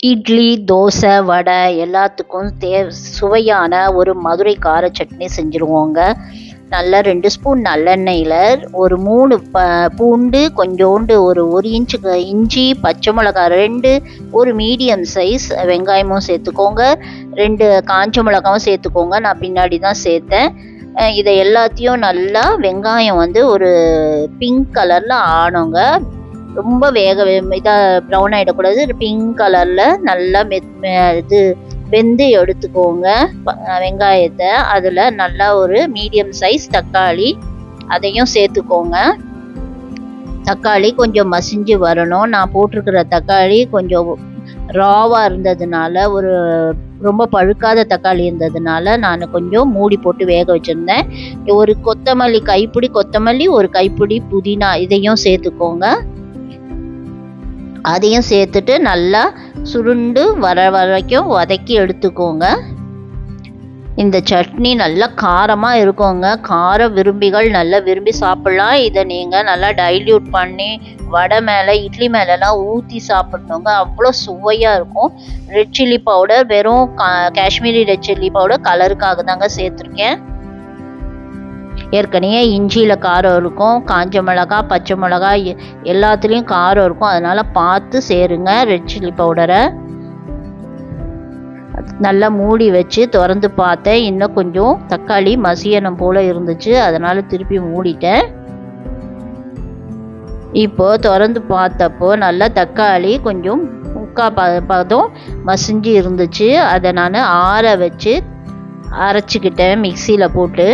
இட்லி, தோசை, வடை எல்லாத்துக்கும் சுவையான ஒரு மதுரை கார சட்னி செஞ்சுருவோங்க. நல்லா 2 ஸ்பூன் நல்லெண்ணெயில் ஒரு 3 பூண்டு, கொஞ்சோண்டு ஒரு இன்ச்சு இஞ்சி, பச்சை மிளகாய் 2, ஒரு மீடியம் சைஸ் வெங்காயமும் சேர்த்துக்கோங்க, 2 காஞ்ச மிளகாவும் சேர்த்துக்கோங்க. நான் பின்னாடி தான் சேர்த்தேன். இதை எல்லாத்தையும் நல்லா வெங்காயம் ஒரு பிங்க் கலரில் ஆனோங்க. ரொம்ப இதாக ப்ரௌன் ஆகிடக்கூடாது. பிங்க் கலரில் நல்லா வெந்து எடுத்துக்கோங்க வெங்காயத்தை. அதில் நல்லா ஒரு மீடியம் சைஸ் தக்காளி அதையும் சேர்த்துக்கோங்க. தக்காளி கொஞ்சம் மசிஞ்சு வரணும். நான் போட்டிருக்கிற தக்காளி கொஞ்சம் ராவாக இருந்ததுனால, ரொம்ப பழுக்காத தக்காளி இருந்ததுனால நான் கொஞ்சம் மூடி போட்டு வேக வச்சுருந்தேன். ஒரு கைப்பிடி கொத்தமல்லி, ஒரு கைப்பிடி புதினா இதையும் சேர்த்துக்கோங்க. அதையும் சேர்த்துட்டு நல்லா சுருண்டு வர வரைக்கும் வதக்கி எடுத்துக்கோங்க. இந்த சட்னி நல்லா காரமாக இருக்குங்க. கார விரும்பிகள் நல்லா விரும்பி சாப்பிட்லாம். இதை நீங்கள் நல்லா டைல்யூட் பண்ணி வடை மேலே, இட்லி மேலெலாம் ஊற்றி சாப்பிட்ணுங்க. அவ்வளோ சுவையாக இருக்கும். ரெட் சில்லி பவுடர் வெறும் காஷ்மீரி ரெட் சில்லி பவுடர் கலருக்காக தாங்க சேர்த்துருக்கேன். ஏற்கனவே இஞ்சியில் காரம் இருக்கும், காஞ்ச மிளகாய், பச்சை மிளகாய் எல்லாத்துலேயும் காரம் இருக்கும். அதனால் பார்த்து சேருங்க ரெட் சில்லி பவுடரை. நல்லா மூடி வச்சு திறந்து பார்த்தேன். இன்னும் கொஞ்சம் தக்காளி மசியனம் போல் இருந்துச்சு, அதனால் திருப்பி மூடிட்டேன். இப்போது திறந்து பார்த்தப்போ நல்லா தக்காளி கொஞ்சம் பதம் மசிஞ்சு இருந்துச்சு. அதை நான் ஆற வச்சு அரைச்சிக்கிட்டேன் மிக்சியில் போட்டு.